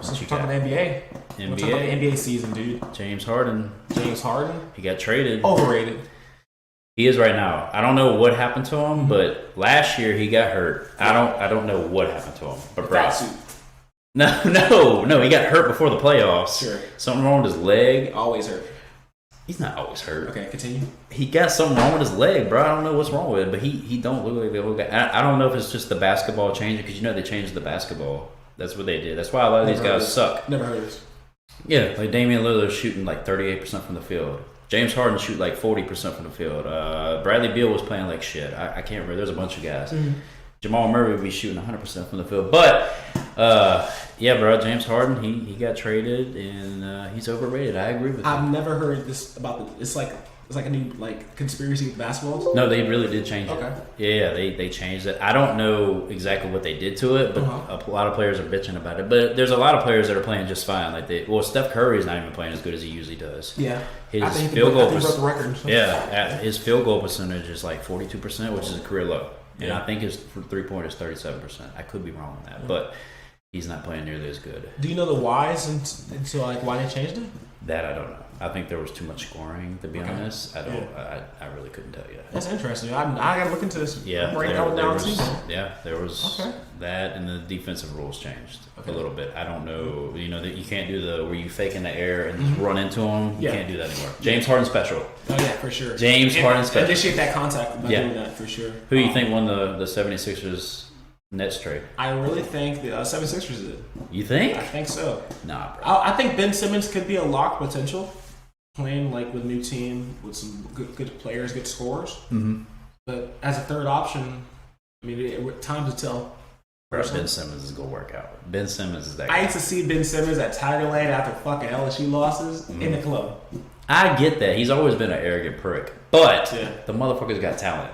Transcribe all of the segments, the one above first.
Since we're talking NBA. We're talking about the NBA season, dude. James Harden. He got traded. Overrated. He is right now. I don't know what happened to him, but last year he got hurt. I don't know what happened to him. But bro, no, he got hurt before the playoffs. Sure. Something wrong with his leg. Always hurt. He's not always hurt. Okay, continue. He got something wrong with his leg, bro. I don't know what's wrong with it, but he don't look like the old guy. I don't know if it's just the basketball changing, because they changed the basketball. That's what they did. That's why a lot of these guys suck. Never heard of this. Yeah, like Damian Lillard shooting like 38% from the field. James Harden shoot like 40% from the field. Bradley Beal was playing like shit. I can't remember. There's a bunch of guys. Jamal Murray would be shooting 100% from the field. But, yeah, bro, James Harden, he got traded, and he's overrated. I agree with you. I've never heard this about it's like a new conspiracy with basketballs. No, they really did change it. Yeah, they changed it. I don't know exactly what they did to it, but a lot of players are bitching about it. But there's a lot of players that are playing just fine. Steph Curry is not even playing as good as he usually does. Yeah, his field goal his field goal percentage is like 42%, which is a career low. And I think his 3-point is 37%. I could be wrong on that, but he's not playing nearly as good. Do you know the whys into why they changed it? That I don't know. I think there was too much scoring, to be honest. I really couldn't tell you. That's interesting. I gotta look into this. Yeah, there was that, and the defensive rules changed a little bit. I don't know. That you can't do the where you fake in the air and just run into them. You can't do that anymore. James Harden special. Oh yeah, for sure. Harden special. Initiate that contact by doing that for sure. Who do you think won the 76ers? Nets trade. I really think the 76ers did. You think? I think so. Nah, bro. I think Ben Simmons could be a lock potential, playing with a new team with some good players, good scorers. Mm-hmm. But as a third option, time to tell. Bro, Ben Simmons is gonna work out. Ben Simmons is that guy. I used to see Ben Simmons at Tigerland after fucking LSU losses in the club. I get that. He's always been an arrogant prick, but the motherfucker's got talent.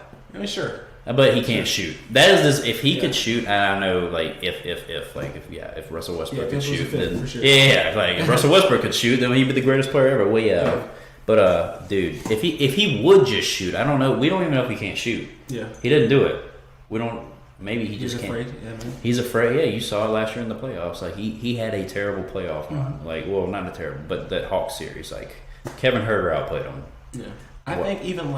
Sure. But he can't shoot. That is this. If he could shoot, I know. If Russell Westbrook could shoot, then sure. if Russell Westbrook could shoot, then he'd be the greatest player ever. Way out. But dude, if he would just shoot, I don't know. We don't even know if he can't shoot. Yeah. He didn't do it. We don't. Maybe he just afraid. can't. Yeah, man. He's afraid. Yeah, you saw it last year in the playoffs. He had a terrible playoff run. Not a terrible, but that Hawks series. Kevin Huerter outplayed him. Yeah. I think even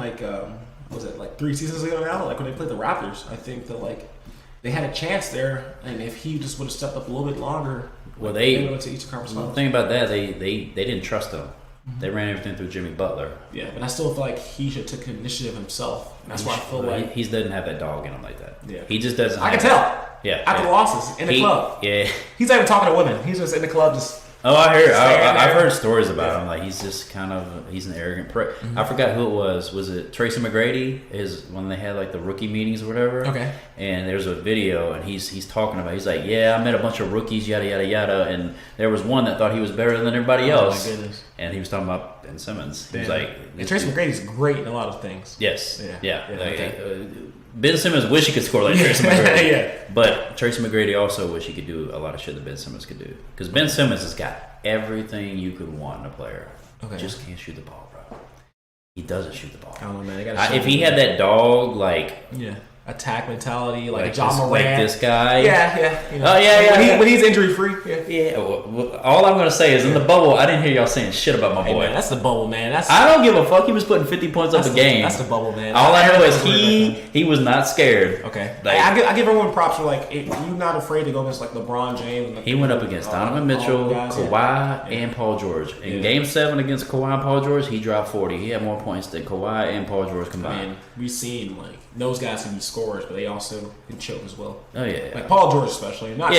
was it 3 seasons ago now? When they played the Raptors, I think that they had a chance there, and if he just would have stepped up a little bit longer, they went to each conference finals. The thing about that, they didn't trust him. Mm-hmm. They ran everything through Jimmy Butler. Yeah, but I still feel like he should have took initiative himself. And that's why I feel like he doesn't have that dog in him like that. Yeah, he just doesn't. I can tell. Yeah, after losses in the club. Yeah, he's not even talking to women. He's just in the club just. Oh, I hear. I've heard stories about him. He's just he's an arrogant prick. Mm-hmm. I forgot who it was. Was it Tracy McGrady? When they had the rookie meetings or whatever. Okay. And there's a video, and he's talking about. He's like, yeah, I met a bunch of rookies, yada yada yada, and there was one that thought he was better than everybody else. Oh my goodness. And he was talking about Ben Simmons. He was and Tracy McGrady's great in a lot of things. Yes. Yeah. Ben Simmons wish he could score like Tracy McGrady. But Tracy McGrady also wish he could do a lot of shit that Ben Simmons could do. Because Ben Simmons has got everything you could want in a player. Okay. Just can't shoot the ball, bro. He doesn't shoot the ball. I don't know, man. If he had that dog, attack mentality, John Morant, like this guy. When he's injury free. Yeah. Well, all I'm gonna say is in the bubble, I didn't hear y'all saying shit about my boy. Man, that's the bubble, man. I don't give a fuck. He was putting 50 points up a game. That's the bubble, man. All I know is he was not scared. Okay. I give everyone props for you're not afraid to go against LeBron James. He went up against Donovan Mitchell, Kawhi, and Paul George. In Game 7 against Kawhi and Paul George, he dropped 40. He had more points than Kawhi and Paul George combined. We've seen those guys can be scorers, but they also can choke as well. Oh yeah. Paul George especially. Not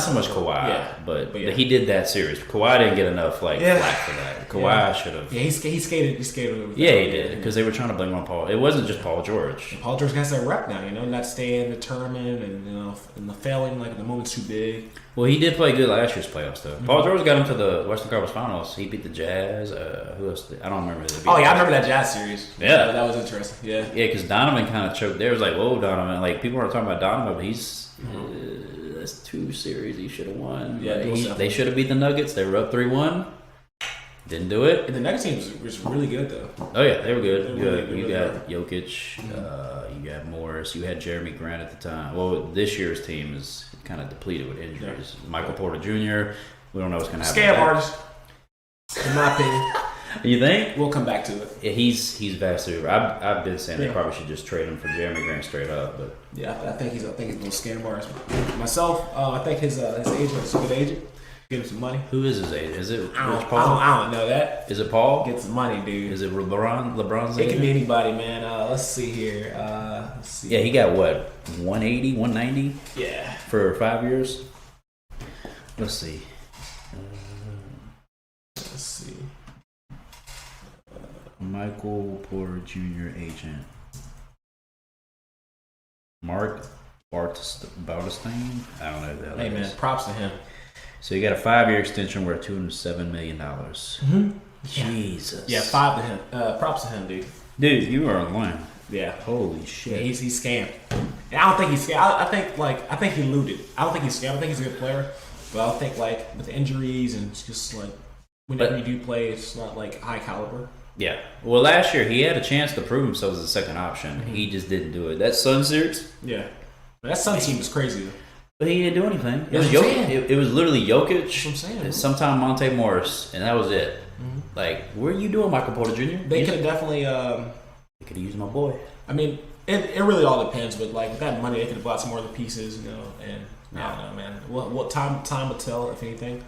so much Kawhi. But he did that series. Kawhi didn't get enough flack for that. Kawhi should have. Yeah, he skated. He skated. Yeah, he did because they were trying to blame on Paul. It wasn't just Paul George. And Paul George has that rep now, not staying in the tournament and the failing the moment's too big. Well, he did play good last year's playoffs, though. Mm-hmm. Paul George got him to the Western Conference Finals. He beat the Jazz. Who else? I don't remember. I remember that Jazz series. Yeah. That was interesting. Yeah. Yeah, because Donovan kind of choked there. It was whoa, Donovan. People are talking about Donovan, but he's... that's 2 series he should have won. Yeah, they should have beat the Nuggets. They were up 3-1. Didn't do it. And the Nuggets team was really good, though. Oh, yeah. They were good. You got Jokic. You got Morris. You had Jeremy Grant at the time. Well, this year's team is kind of depleted with injuries. Michael Porter Jr., We don't know what's going to happen. Scam artist, in my opinion. You think? We'll come back to it. Yeah, he's vastly over. I've been saying they probably should just trade him for Jeremy Grant straight up, but yeah, I think he's a little scam artist. Myself, I think his agent is a good agent. Get him some money. Who is his agent? Is it Rich Paul? I don't know that. Is it Paul? Get some money, dude. Is it LeBron's It agent? can be anybody, man. Let's see here. Let's see. Yeah, he got what, 180, 190? Yeah. For 5 years? Let's see. Let's see. Michael Porter Jr. agent. Mark Bartestein? I don't know who the hell Hey, that man, is. props to him. So you got a 5-year extension worth $207 million. Mm-hmm. Jesus. Yeah, 5 to him. Props to him, dude. Dude, you are online. Yeah. Holy shit. Yeah, he's scammed. And I don't think he's scammed. I think he looted. I don't think he's scammed. I think he's a good player. But I think like with injuries and it's just like whenever you do play, it's not like high caliber. Yeah. Well, last year he had a chance to prove himself as a second option. Mm-hmm. He just didn't do it. That Sun series? Yeah. That Sun team was crazy. But he didn't do anything. It was Jokic. It was literally Jokic. That's what I'm saying. Sometime Monte Morris, and that was it. Mm-hmm. Like, what are you doing, Michael Porter Jr.? They could have definitely. They could have used my boy. I mean, it really all depends. But like with that money, they could have bought some more of the pieces, you know. And I don't know, man. What time will tell, if anything.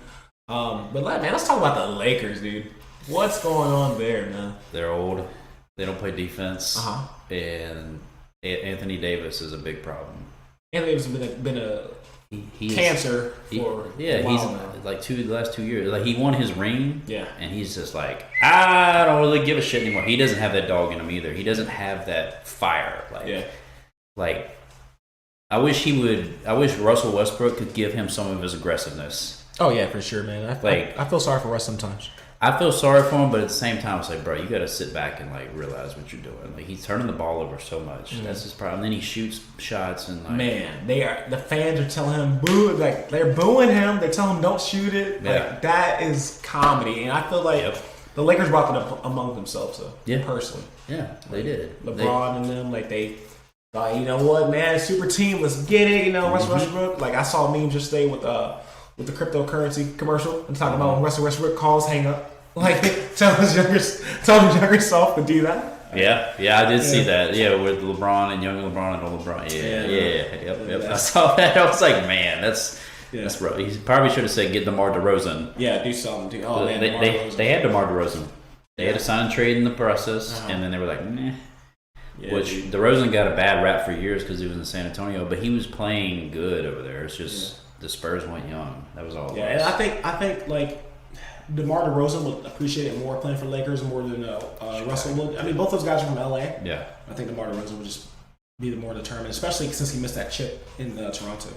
But like, man, let's talk about the Lakers, dude. What's going on there, man? They're old. They don't play defense. Uh-huh. And Anthony Davis is a big problem. Anthony Davis has been a cancer for a while he's now. like the last 2 years. Like he won his ring, and he's just like, I don't really give a shit anymore. He doesn't have that dog in him either. He doesn't have that fire. Like I wish Russell Westbrook could give him some of his aggressiveness. Oh yeah, for sure, man. I feel sorry for Russ sometimes. I feel sorry for him, but at the same time, it's like, bro, you got to sit back and like realize what you're doing. Like he's turning the ball over so much. Mm-hmm. That's his problem. And then he shoots shots and like, man, the fans are telling him boo. Like they're booing him. They're telling him don't shoot it. Yeah. Like that is comedy, and I feel like the Lakers brought it up among themselves. So personally, yeah, they did. LeBron and them, like they. You know what, man? Super team, let's get it. You know, Russell Westbrook. Like I saw a meme just today with the cryptocurrency commercial and talking about when Russell Westbrook calls hang up. Like tell his younger self to do that. Yeah, I did see that. Yeah, with LeBron and young LeBron and old LeBron. Yep. I saw that. I was like, man, that's rough. He probably should have said get DeMar DeRozan. Yeah, do something. They had DeMar DeRozan. They had a sign trade in the process, and then they were like, nah. Yeah, which DeRozan got a bad rap for years because he was in San Antonio, but he was playing good over there. It's just the Spurs went young. That was all. Yeah, and I think like DeMar DeRozan would appreciate it more playing for Lakers more than Russell would. I mean, both those guys are from LA. Yeah, I think DeMar DeRozan would just be the more determined, especially since he missed that chip in Toronto.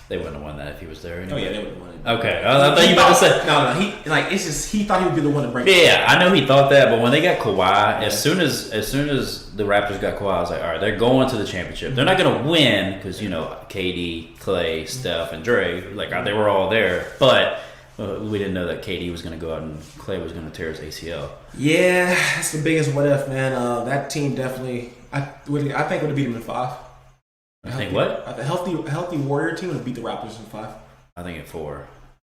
They wouldn't have won that if he was there. Anyway. Oh yeah, they would have won it. Okay, I thought you were about to say no. He thought he would be the one to break. Yeah, I know he thought that, but when they got Kawhi, as soon as the Raptors got Kawhi, I was like, all right, they're going to the championship. They're not going to win because KD, Clay, Steph, and Dre, they were all there, but we didn't know that KD was going to go out and Clay was going to tear his ACL. Yeah, that's the biggest what if, man. That team definitely, I think would have beat them in 5. I think what? A healthy Warrior team would beat the Raptors in 5. I think at 4.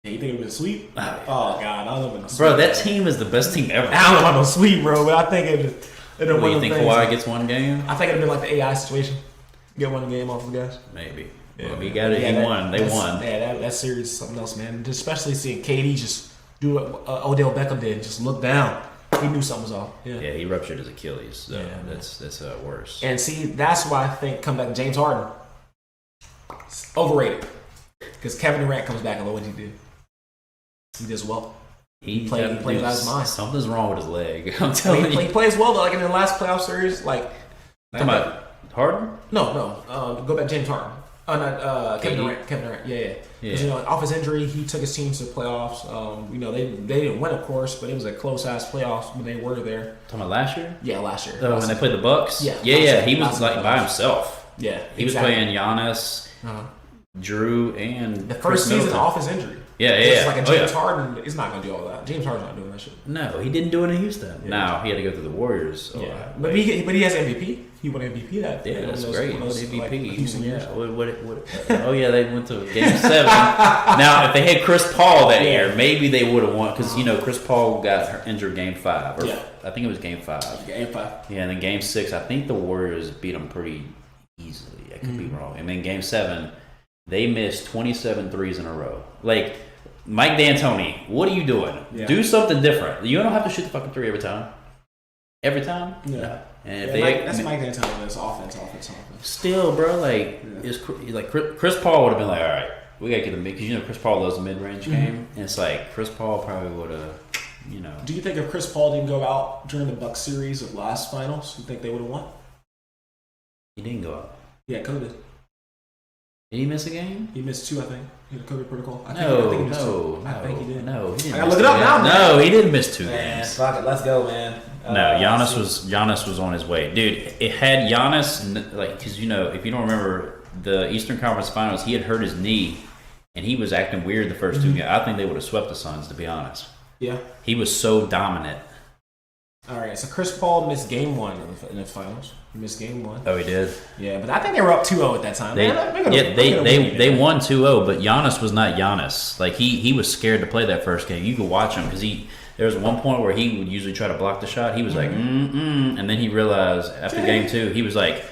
Yeah, you think it would have been sweep? Oh God, I don't know about no sweep. Bro, that team is the best team ever. I don't know about no sweep, bro, but I think it. You think Kawhi gets one game? I think it'd been like the AI situation. Get one game off the guys. Maybe. Yeah, well, he got it. He won. They won. Yeah, that series is something else, man. Especially seeing KD just do what Odell Beckham did, just look down. He knew something was off. Yeah, he ruptured his Achilles. So that's worse. And see, that's why I think come back James Harden. It's overrated because Kevin Durant comes back and look what he did. He does well. He plays out his mind. Something's wrong with his leg. I'm telling you. He plays well though. Like in the last playoff series, like. Talking about Harden? No. Go back James Harden. Kevin Durant. Kevin Durant. Yeah. Because off his injury, he took his team to the playoffs. They didn't win, of course, but it was a close ass playoffs when they were there. Talking about last year? Yeah, last year. When they played the Bucks? Yeah. He was by himself. Yeah, he was playing Giannis, Drew, and the first season off his injury. Yeah. It's like a James Harden is not going to do all that. James Harden's not doing that shit. No, he didn't do it in Houston. Yeah. No, he had to go through the Warriors. So but he has MVP. He won MVP that. Yeah, that's great. MVP. Like, Houston years. Oh yeah, they went to Game 7. Now, if they had Chris Paul that year, maybe they would have won because Chris Paul got injured Game 5. I think it was Game 5. Game 5. Yeah, and then Game 6, I think the Warriors beat them pretty easily. I could be wrong. And then Game 7, they missed 27 threes in a row. Like Mike D'Antoni, what are you doing? Yeah. Do something different. You don't have to shoot the fucking three every time. Every time? Yeah. No. And that's Mike D'Antoni. That's offense. Still, bro, it's like Chris Paul would have been like, all right, we gotta get a mid because Chris Paul loves the mid range game, and it's like Chris Paul probably would have, Do you think if Chris Paul didn't go out during the Bucks series of last finals, you think they would have won? He didn't go out. Yeah, COVID. Did he miss a game? He missed 2, I think. He had a COVID protocol. I think he missed 2. I think he did. No, he didn't. I gotta look it up now, man. No, he didn't miss 2 games. Fuck it, let's go, man. No, Giannis was on his way, dude. It had Giannis because if you don't remember the Eastern Conference Finals, he had hurt his knee, and he was acting weird the first 2 games. I think they would have swept the Suns, to be honest. Yeah, he was so dominant. All right, so Chris Paul missed Game 1 in the finals. He missed Game 1. Oh, he did. Yeah, but I think they were up 2-0 at that time. They won 2-0, but Giannis was not Giannis. Like he was scared to play that first game. You could watch him because there was one point where he would usually try to block the shot. He was like, and then he realized after Game 2, he was like,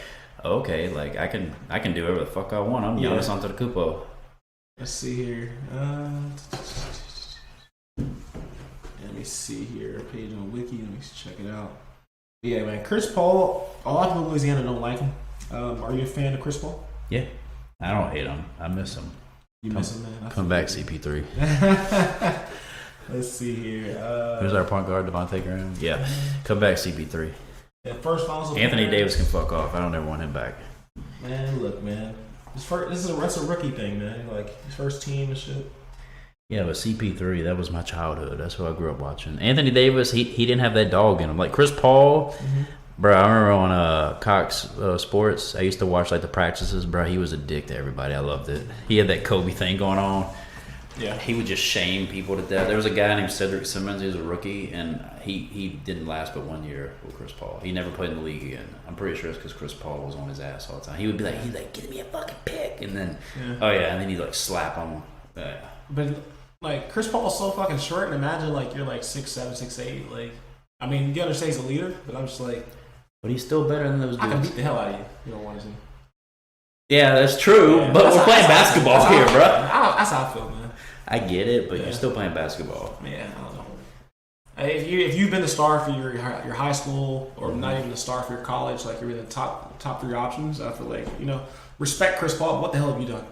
okay, like I can do whatever the fuck I want. I'm Giannis Antetokounmpo. Let's see here. Let me see here. Page on Wiki. Let me check it out. Yeah, man. Chris Paul. A lot of people in Louisiana don't like him. Are you a fan of Chris Paul? Yeah. I don't hate him. I miss him. You miss him, man? Come back, CP3. Let's see here. Who's our point guard, Devontae Graham? Yeah. Come back, CP3. Yeah, first finals. Anthony Davis can fuck off. I don't ever want him back. Man, look, man. That's a rookie thing, man. Like, his first team and shit. Yeah, but CP3, that was my childhood. That's what I grew up watching. Anthony Davis, he didn't have that dog in him. Like Chris Paul, bro, I remember on Cox Sports, I used to watch like the practices. Bro, he was a dick to everybody. I loved it. He had that Kobe thing going on. Yeah. He would just shame people to death. There was a guy named Szn Simmons. He was a rookie, and he didn't last but 1 year with Chris Paul. He never played in the league again. I'm pretty sure it's because Chris Paul was on his ass all the time. He would be like, he's like, give me a fucking pick. And then, and then he'd like slap him. But like Chris Paul's so fucking short, and imagine like you're like 6'7", 6'8". Like, I mean, you understand he's a leader, but I'm just like, but he's still better than those dudes. I can beat the hell out of you. You don't want to see. Yeah, that's true. Yeah, but we're playing basketball here, bro. That's how I feel, man. I get it, but you're still playing basketball. Yeah, I don't know. If you've been the star for your high school, or not even the star for your college, like you're in the top 3 options, I feel like respect Chris Paul. What the hell have you done?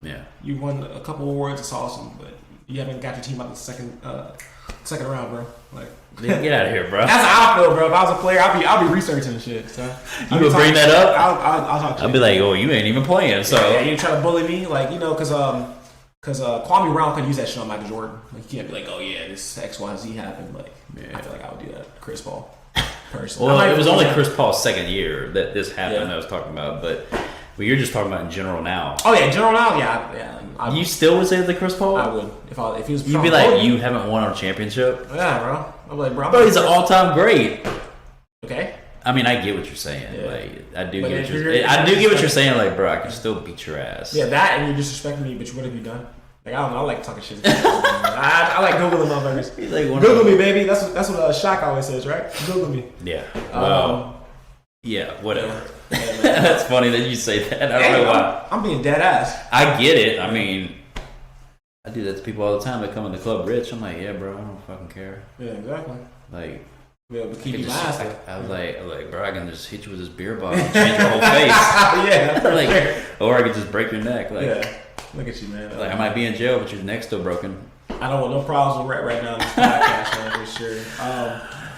Yeah, you won a couple awards. It's awesome, but you haven't got your team out the second round, bro. Like, get out of here, bro. That's how I feel, bro. If I was a player, I'll be researching and shit. So you would bring that up? I'll talk to you. I'll be like, oh, you ain't even playing, so yeah, you try to bully me, like because Kwame Brown couldn't use that shit on Michael Jordan. Like, you can't be like, oh yeah, this X, Y, Z happened. Like, I feel like I would do that to Chris Paul. Personally, well, it was only Chris Paul's second year that this happened. I was talking about, but you're just talking about in general now. Oh yeah, in general now, yeah. You still would say the Chris Paul? I would if he was. You'd be like, you haven't won a championship. Yeah, bro. I'm like, bro. But he's an all-time great. Okay. I mean, I get what you're saying. Yeah. Like, I do get what you're saying. Like, bro, I can still beat your ass. Yeah, that and you're disrespecting me. But what have you done? Like, I don't know. I like talking shit. I like Googling motherfuckers. He's like, Google me, baby. That's what Shaq always says, right? Google me. Yeah. Well. Yeah. Whatever. Yeah, that's funny that you say that. I don't know why. I'm being dead ass. I get it. I mean, I do that to people all the time that come in the club rich. I'm like, yeah, bro, I don't fucking care. Yeah, exactly. Like, yeah, but keep you last. I was like, bro, I can just hit you with this beer bottle and change your whole face. Yeah, like, sure. Or I could just break your neck. Like, yeah, look at you, man. Like, I might be in jail, but your neck's still broken. I don't want no problems with Rhett right now in this podcast, man, for sure.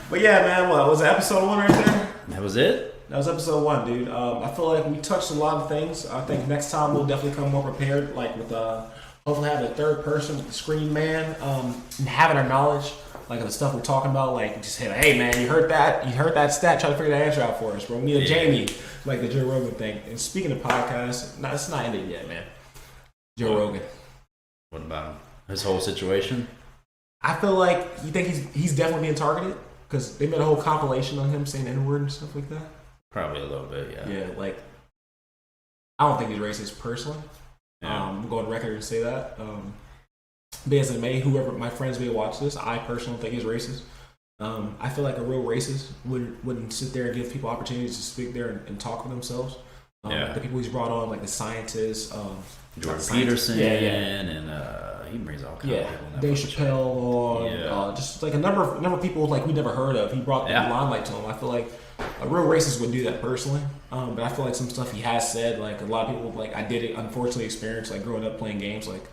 But yeah, man, what was it, episode 1 right there? That was it. That was episode 1, dude. I feel like we touched a lot of things. I think next time we'll definitely come more prepared, like with hopefully having a third person screen man, and having our knowledge, like of the stuff we're talking about, like just hey man, you heard that stat, try to figure that answer out for us, bro. We need a Jamie, like the Joe Rogan thing. And speaking of podcasts, it's not ended yet, man. Joe Rogan. What about him? His whole situation. I feel like you think he's definitely being targeted because they made a whole compilation on him saying N-word and stuff like that. Probably a little bit, yeah. Yeah, like I don't think he's racist personally. Yeah. I'm going on record and say that. But as it may, whoever my friends may watch this, I personally think he's racist. I feel like a real racist wouldn't sit there and give people opportunities to speak there and talk for themselves. The people he's brought on, like the scientists, Jordan Peterson, and he brings all kinds of people. Dave Chappelle on, just like a number of people like we never heard of. He brought the limelight to him. I feel like a real racist would do that personally, but I feel like some stuff he has said, like a lot of people, like I did it unfortunately experience, like growing up playing games, like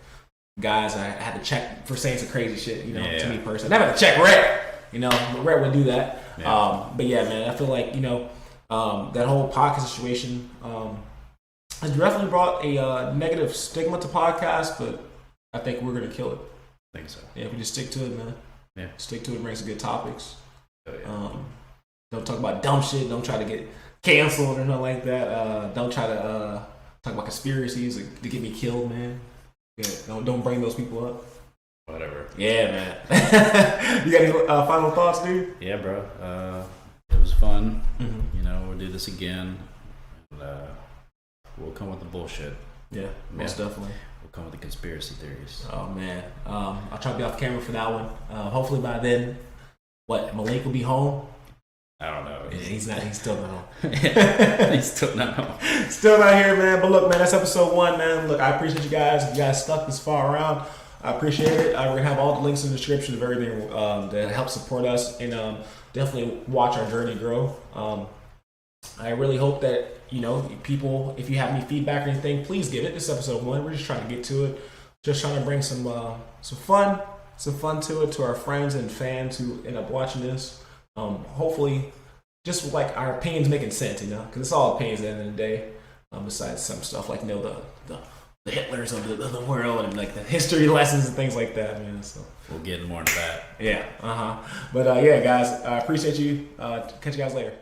guys I had to check for saying some crazy shit, to me personally. I never had to check Rhett, but Rhett would do that. But yeah, man, I feel like that whole podcast situation has definitely brought a negative stigma to podcasts, but I think we're gonna kill it. I think so. Yeah, if we just stick to it, man. Yeah, stick to it, bring some good topics. Oh, yeah. Don't talk about dumb shit. Don't try to get canceled or nothing like that. Don't try to talk about conspiracies to get me killed, man. Yeah, don't bring those people up. Whatever. Yeah, man. You got any final thoughts, dude? Yeah, bro. It was fun. Mm-hmm. We'll do this again. And, we'll come with the bullshit. Yeah, most definitely. We'll come with the conspiracy theories. Oh, man. I'll try to be off camera for that one. Hopefully by then, Malik will be home? I don't know. Yeah, he's still not home. He's still not home. Still not here, man. But look, man, that's episode 1, man. Look, I appreciate you guys. If you guys stuck this far around, I appreciate it. We're going to have all the links in the description of everything that helps support us. And definitely watch our journey grow. I really hope that, people, if you have any feedback or anything, please give it. This is episode 1. We're just trying to get to it. Just trying to bring some fun to it, to our friends and fans who end up watching this. Hopefully, just like our opinions making sense, because it's all opinions at the end of the day. Besides some stuff like the Hitlers of the world and like the history lessons and things like that, man. So we'll get more into that. Yeah. But yeah, guys, I appreciate you. Catch you guys later.